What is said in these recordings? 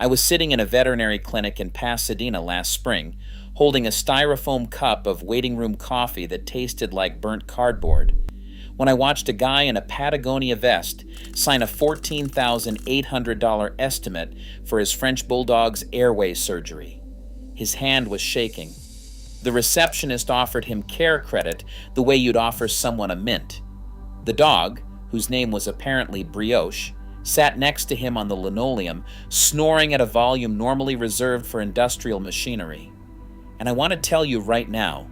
I was sitting in a veterinary clinic in Pasadena last spring, holding a styrofoam cup of waiting room coffee that tasted like burnt cardboard, when I watched a guy in a Patagonia vest sign a $14,800 estimate for his French Bulldog's airway surgery. His hand was shaking. The receptionist offered him care credit the way you'd offer someone a mint. The dog, whose name was apparently Brioche, sat next to him on the linoleum, snoring at a volume normally reserved for industrial machinery. And I want to tell you right now,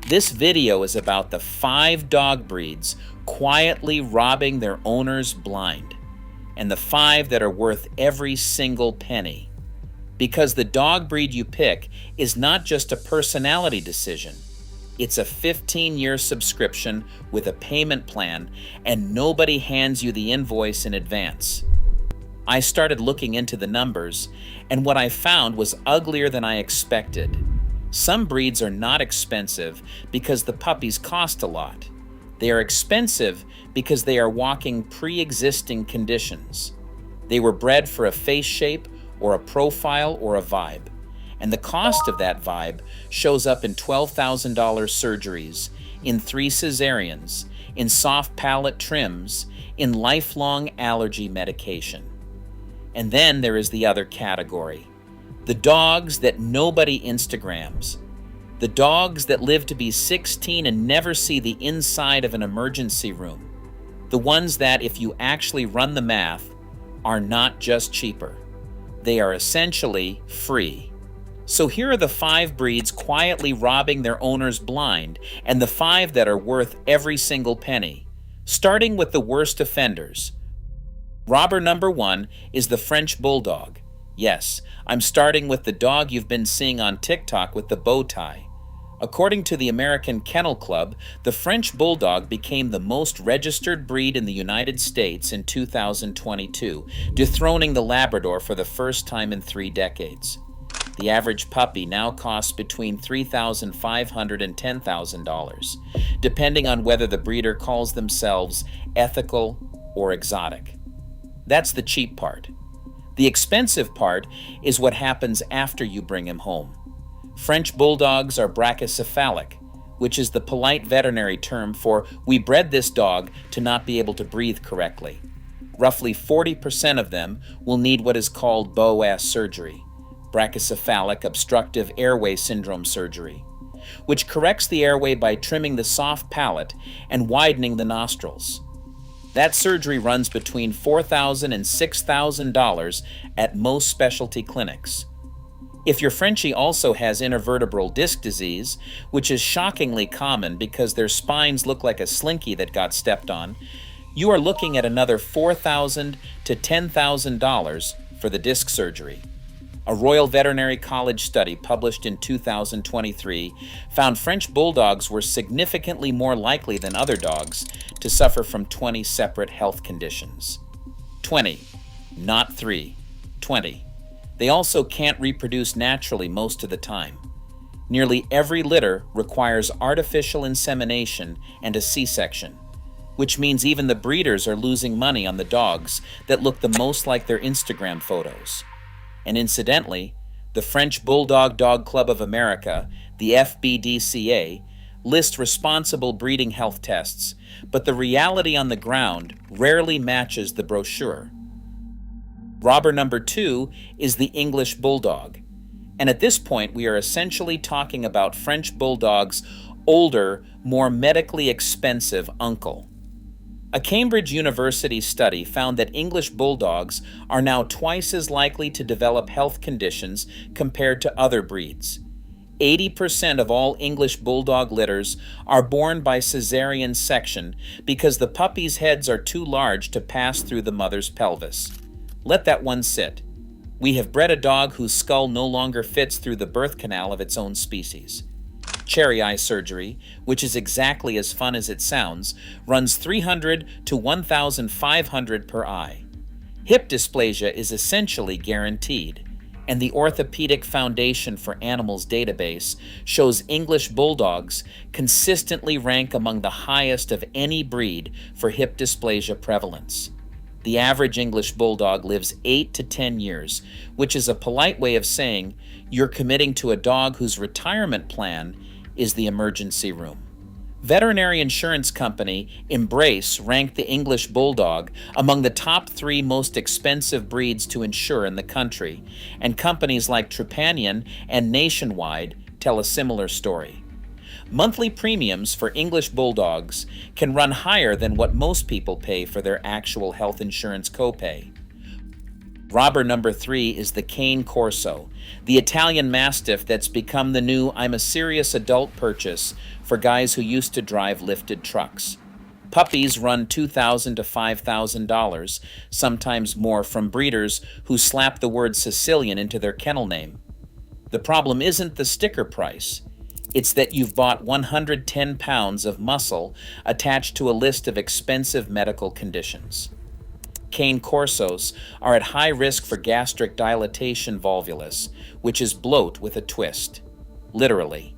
this video is about the 5 dog breeds quietly robbing their owners blind, and the 5 that are worth every single penny. Because the dog breed you pick is not just a personality decision. It's a 15-year subscription with a payment plan, and nobody hands you the invoice in advance. I started looking into the numbers, and what I found was uglier than I expected. Some breeds are not expensive because the puppies cost a lot. They are expensive because they are walking pre-existing conditions. They were bred for a face shape or a profile or a vibe. And the cost of that vibe shows up in $12,000 surgeries, in 3 cesareans, in soft palate trims, in lifelong allergy medication. And then there is the other category. The dogs that nobody Instagrams. The dogs that live to be 16 and never see the inside of an emergency room. The ones that, if you actually run the math, are not just cheaper. They are essentially free. So here are the 5 breeds quietly robbing their owners blind, and the 5 that are worth every single penny. Starting with the worst offenders. Robber number 1 is the French Bulldog. Yes, I'm starting with the dog you've been seeing on TikTok with the bow tie. According to the American Kennel Club, the French Bulldog became the most registered breed in the United States in 2022, dethroning the Labrador for the first time in 3 decades. The average puppy now costs between $3,500 and $10,000, depending on whether the breeder calls themselves ethical or exotic. That's the cheap part. The expensive part is what happens after you bring him home. French Bulldogs are brachycephalic, which is the polite veterinary term for we bred this dog to not be able to breathe correctly. Roughly 40% of them will need what is called BOAS surgery, brachycephalic obstructive airway syndrome surgery, which corrects the airway by trimming the soft palate and widening the nostrils. That surgery runs between $4,000 and $6,000 at most specialty clinics. If your Frenchie also has intervertebral disc disease, which is shockingly common because their spines look like a slinky that got stepped on, you are looking at another $4,000 to $10,000 for the disc surgery. A Royal Veterinary College study published in 2023 found French Bulldogs were significantly more likely than other dogs to suffer from 20 separate health conditions. 20, not 3, 20. They also can't reproduce naturally most of the time. Nearly every litter requires artificial insemination and a C-section, which means even the breeders are losing money on the dogs that look the most like their Instagram photos. And incidentally, the French Bulldog Dog Club of America, the FBDCA, lists responsible breeding health tests, but the reality on the ground rarely matches the brochure. Robber number 2 is the English Bulldog. And at this point, we are essentially talking about French Bulldog's older, more medically expensive uncle. A Cambridge University study found that English Bulldogs are now twice as likely to develop health conditions compared to other breeds. 80% of all English Bulldog litters are born by cesarean section because the puppies' heads are too large to pass through the mother's pelvis. Let that one sit. We have bred a dog whose skull no longer fits through the birth canal of its own species. Cherry eye surgery, which is exactly as fun as it sounds, runs $300 to $1,500 per eye. Hip dysplasia is essentially guaranteed, and the Orthopedic Foundation for Animals database shows English Bulldogs consistently rank among the highest of any breed for hip dysplasia prevalence. The average English Bulldog lives 8 to 10 years, which is a polite way of saying you're committing to a dog whose retirement plan is the emergency room. Veterinary insurance company Embrace ranked the English Bulldog among the top 3 most expensive breeds to insure in the country, and companies like Trepanian and Nationwide tell a similar story. Monthly premiums for English Bulldogs can run higher than what most people pay for their actual health insurance copay. Robber number 3 is the Cane Corso, the Italian Mastiff that's become the new I'm a serious adult purchase for guys who used to drive lifted trucks. Puppies run $2,000 to $5,000, sometimes more, from breeders who slap the word Sicilian into their kennel name. The problem isn't the sticker price. It's that you've bought 110 pounds of muscle attached to a list of expensive medical conditions. Cane Corsos are at high risk for gastric dilatation volvulus, which is bloat with a twist. Literally.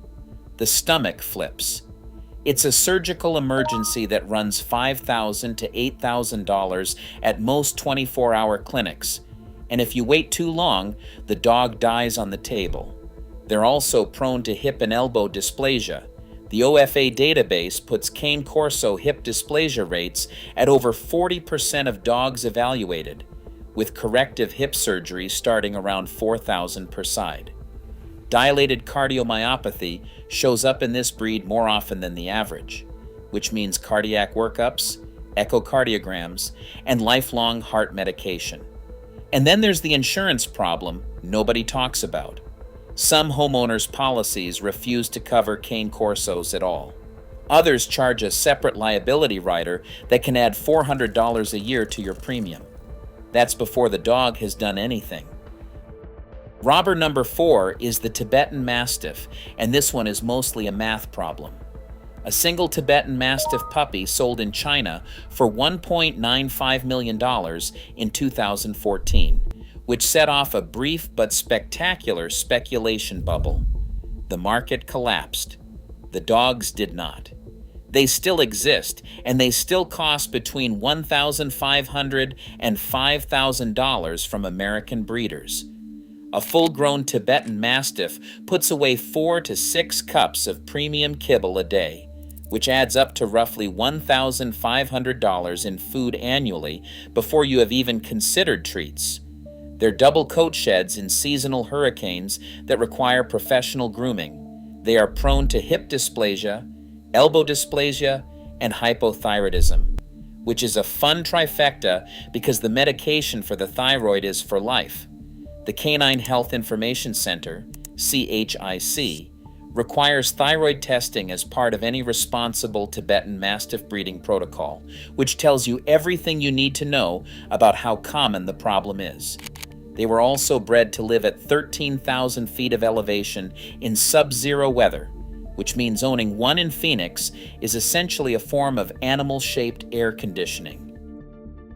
The stomach flips. It's a surgical emergency that runs $5,000 to $8,000 at most 24-hour clinics, and if you wait too long, the dog dies on the table. They're also prone to hip and elbow dysplasia. The OFA database puts Cane Corso hip dysplasia rates at over 40% of dogs evaluated, with corrective hip surgery starting around $4,000 per side. Dilated cardiomyopathy shows up in this breed more often than the average, which means cardiac workups, echocardiograms, and lifelong heart medication. And then there's the insurance problem nobody talks about. Some homeowners' policies refuse to cover Cane Corsos at all. Others charge a separate liability rider that can add $400 a year to your premium. That's before the dog has done anything. Robber number 4 is the Tibetan Mastiff, and this one is mostly a math problem. A single Tibetan Mastiff puppy sold in China for $1.95 million in 2014, which set off a brief but spectacular speculation bubble. The market collapsed. The dogs did not. They still exist, and they still cost between $1,500 and $5,000 from American breeders. A full-grown Tibetan Mastiff puts away 4 to 6 cups of premium kibble a day, which adds up to roughly $1,500 in food annually before you have even considered treats. They're double coat sheds in seasonal hurricanes that require professional grooming. They are prone to hip dysplasia, elbow dysplasia, and hypothyroidism, which is a fun trifecta because the medication for the thyroid is for life. The Canine Health Information Center, CHIC, requires thyroid testing as part of any responsible Tibetan Mastiff breeding protocol, which tells you everything you need to know about how common the problem is. They were also bred to live at 13,000 feet of elevation in sub-zero weather, which means owning one in Phoenix is essentially a form of animal-shaped air conditioning.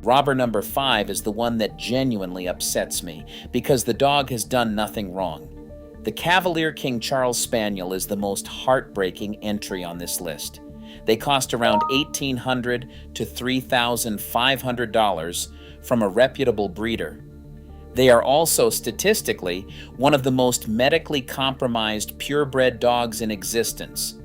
Robber number 5 is the one that genuinely upsets me because the dog has done nothing wrong. The Cavalier King Charles Spaniel is the most heartbreaking entry on this list. They cost around $1,800 to $3,500 from a reputable breeder. They are also statistically one of the most medically compromised purebred dogs in existence.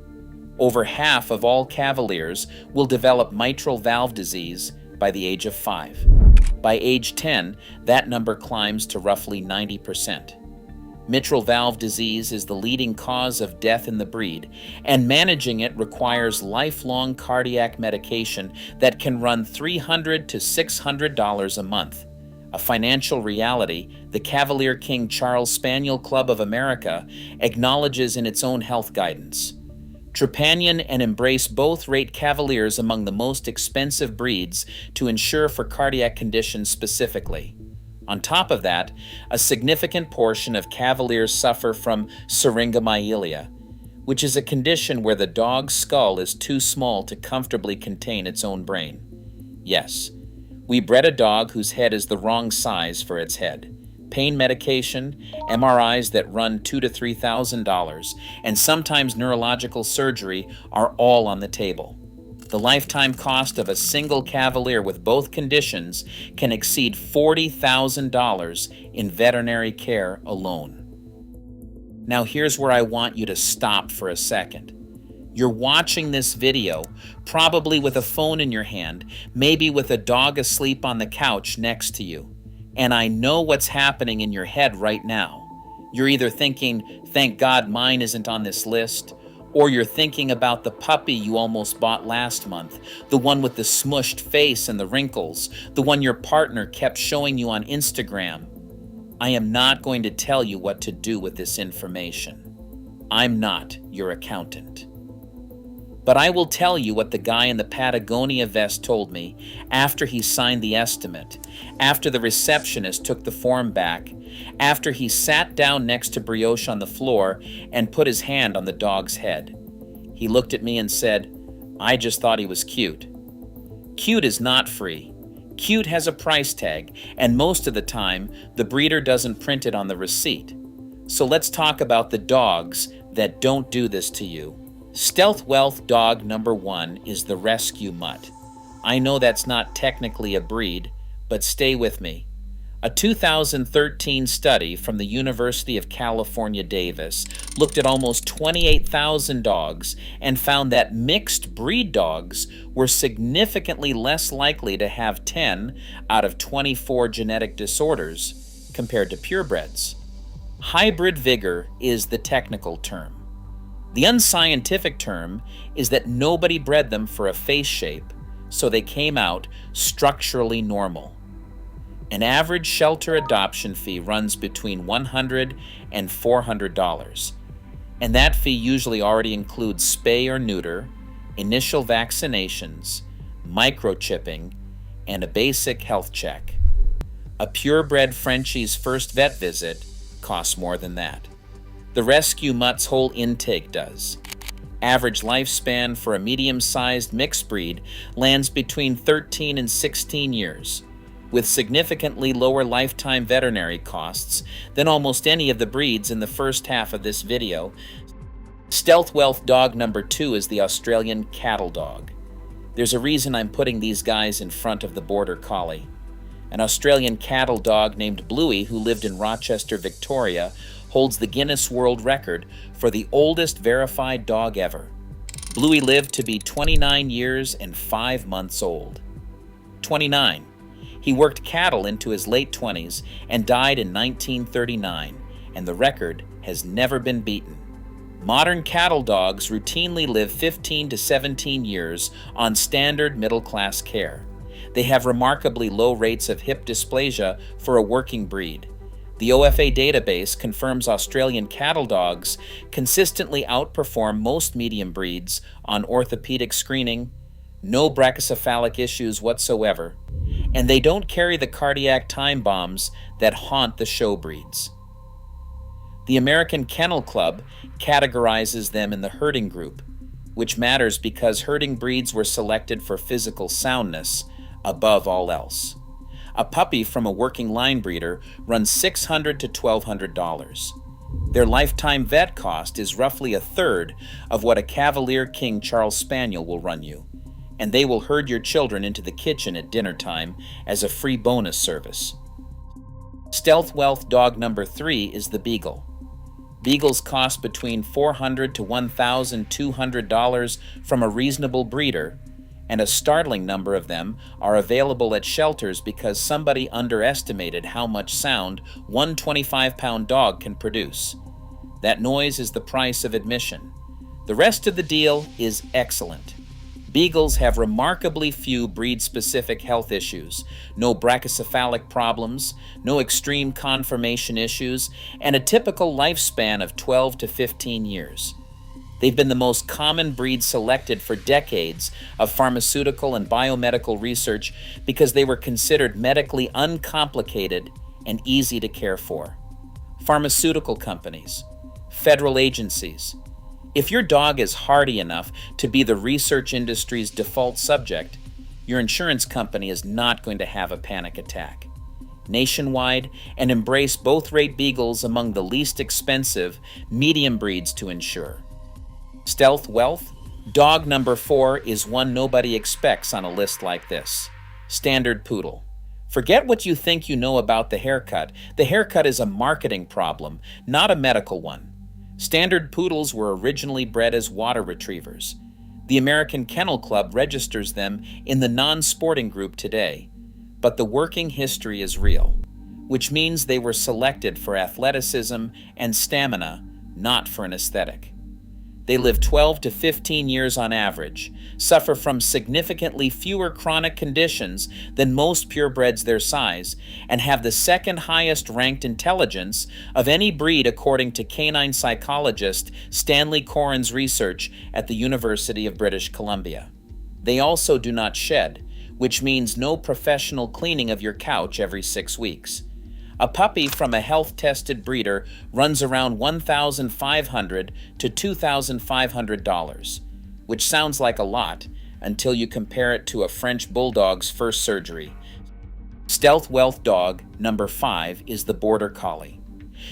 Over half of all Cavaliers will develop mitral valve disease by the age of 5. By age 10, that number climbs to roughly 90%. Mitral valve disease is the leading cause of death in the breed, and managing it requires lifelong cardiac medication that can run $300 to $600 a month. A financial reality the Cavalier King Charles Spaniel Club of America acknowledges in its own health guidance. Trepanian and Embrace both rate Cavaliers among the most expensive breeds to insure for cardiac conditions specifically. On top of that, a significant portion of Cavaliers suffer from syringomyelia, which is a condition where the dog's skull is too small to comfortably contain its own brain. Yes, we bred a dog whose head is the wrong size for its head. Pain medication, MRIs that run $2,000 to $3,000, and sometimes neurological surgery are all on the table. The lifetime cost of a single Cavalier with both conditions can exceed $40,000 in veterinary care alone. Now here's where I want you to stop for a second. You're watching this video, probably with a phone in your hand, maybe with a dog asleep on the couch next to you. And I know what's happening in your head right now. You're either thinking, thank God mine isn't on this list, or you're thinking about the puppy you almost bought last month, the one with the smushed face and the wrinkles, the one your partner kept showing you on Instagram. I am not going to tell you what to do with this information. I'm not your accountant. But I will tell you what the guy in the Patagonia vest told me after he signed the estimate, after the receptionist took the form back, after he sat down next to Brioche on the floor and put his hand on the dog's head. He looked at me and said, "I just thought he was cute." Cute is not free. Cute has a price tag, and most of the time, the breeder doesn't print it on the receipt. So let's talk about the dogs that don't do this to you. Stealth Wealth dog number 1 is the rescue mutt. I know that's not technically a breed, but stay with me. A 2013 study from the University of California, Davis looked at almost 28,000 dogs and found that mixed breed dogs were significantly less likely to have 10 out of 24 genetic disorders compared to purebreds. Hybrid vigor is the technical term. The unscientific term is that nobody bred them for a face shape, so they came out structurally normal. An average shelter adoption fee runs between $100 and $400, and that fee usually already includes spay or neuter, initial vaccinations, microchipping, and a basic health check. A purebred Frenchie's first vet visit costs more than that. The rescue mutt's whole intake does. Average lifespan for a medium-sized mixed breed lands between 13 and 16 years, with significantly lower lifetime veterinary costs than almost any of the breeds in the first half of this video. Stealth Wealth dog number 2 is the Australian cattle dog. There's a reason I'm putting these guys in front of the border collie. An Australian cattle dog named Bluey, who lived in Rochester, Victoria, holds the Guinness World Record for the oldest verified dog ever. Bluey lived to be 29 years and 5 months old. 29. He worked cattle into his late 20s and died in 1939, and the record has never been beaten. Modern cattle dogs routinely live 15 to 17 years on standard middle-class care. They have remarkably low rates of hip dysplasia for a working breed. The OFA database confirms Australian cattle dogs consistently outperform most medium breeds on orthopedic screening, no brachycephalic issues whatsoever, and they don't carry the cardiac time bombs that haunt the show breeds. The American Kennel Club categorizes them in the herding group, which matters because herding breeds were selected for physical soundness above all else. A puppy from a working line breeder runs $600 to $1,200. Their lifetime vet cost is roughly a third of what a Cavalier King Charles Spaniel will run you, and they will herd your children into the kitchen at dinner time as a free bonus service. Stealth Wealth dog number 3 is the beagle. Beagles cost between $400 to $1,200 from a reasonable breeder, and a startling number of them are available at shelters because somebody underestimated how much sound one 25-pound dog can produce. That noise is the price of admission. The rest of the deal is excellent. Beagles have remarkably few breed-specific health issues, no brachycephalic problems, no extreme conformation issues, and a typical lifespan of 12 to 15 years. They've been the most common breed selected for decades of pharmaceutical and biomedical research because they were considered medically uncomplicated and easy to care for. Pharmaceutical companies, federal agencies. If your dog is hardy enough to be the research industry's default subject, your insurance company is not going to have a panic attack. Nationwide, and embrace both rate beagles among the least expensive medium breeds to insure. Stealth Wealth Dog number 4 is one nobody expects on a list like this. Standard poodle. Forget what you think you know about the haircut. The haircut is a marketing problem, not a medical one. Standard poodles were originally bred as water retrievers. The American Kennel Club registers them in the non-sporting group today, but the working history is real, which means they were selected for athleticism and stamina, not for an aesthetic. They live 12 to 15 years on average, suffer from significantly fewer chronic conditions than most purebreds their size, and have the second highest ranked intelligence of any breed according to canine psychologist Stanley Coren's research at the University of British Columbia. They also do not shed, which means no professional cleaning of your couch every 6 weeks. A puppy from a health-tested breeder runs around $1,500 to $2,500, which sounds like a lot until you compare it to a French Bulldog's first surgery. Stealth wealth dog number 5 is the Border Collie.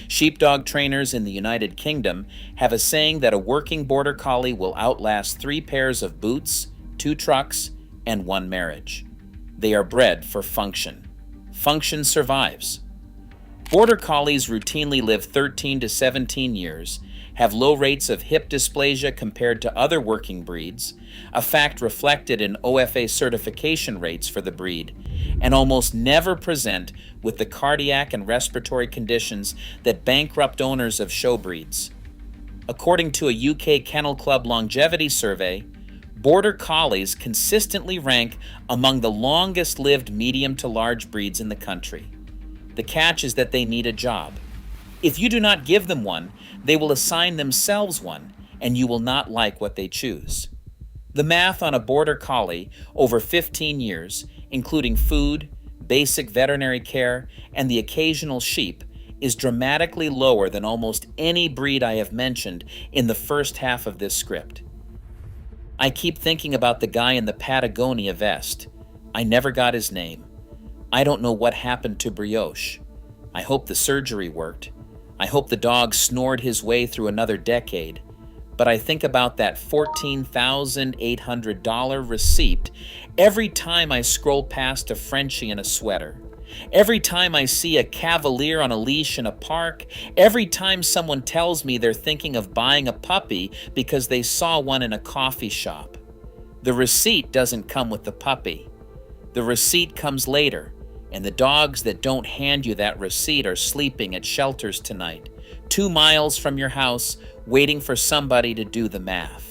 Sheepdog trainers in the United Kingdom have a saying that a working Border Collie will outlast 3 pairs of boots, 2 trucks, and 1 marriage. They are bred for function. Function survives. Border Collies routinely live 13 to 17 years, have low rates of hip dysplasia compared to other working breeds, a fact reflected in OFA certification rates for the breed, and almost never present with the cardiac and respiratory conditions that bankrupt owners of show breeds. According to a UK Kennel Club longevity survey, Border Collies consistently rank among the longest-lived medium to large breeds in the country. The catch is that they need a job. If you do not give them one, they will assign themselves one, and you will not like what they choose. The math on a Border Collie over 15 years, including food, basic veterinary care, and the occasional sheep, is dramatically lower than almost any breed I have mentioned in the first half of this script. I keep thinking about the guy in the Patagonia vest. I never got his name. I don't know what happened to Brioche. I hope the surgery worked. I hope the dog snored his way through another decade. But I think about that $14,800 receipt every time I scroll past a Frenchie in a sweater. Every time I see a Cavalier on a leash in a park. Every time someone tells me they're thinking of buying a puppy because they saw one in a coffee shop. The receipt doesn't come with the puppy. The receipt comes later. And the dogs that don't hand you that receipt are sleeping at shelters tonight, 2 miles from your house, waiting for somebody to do the math.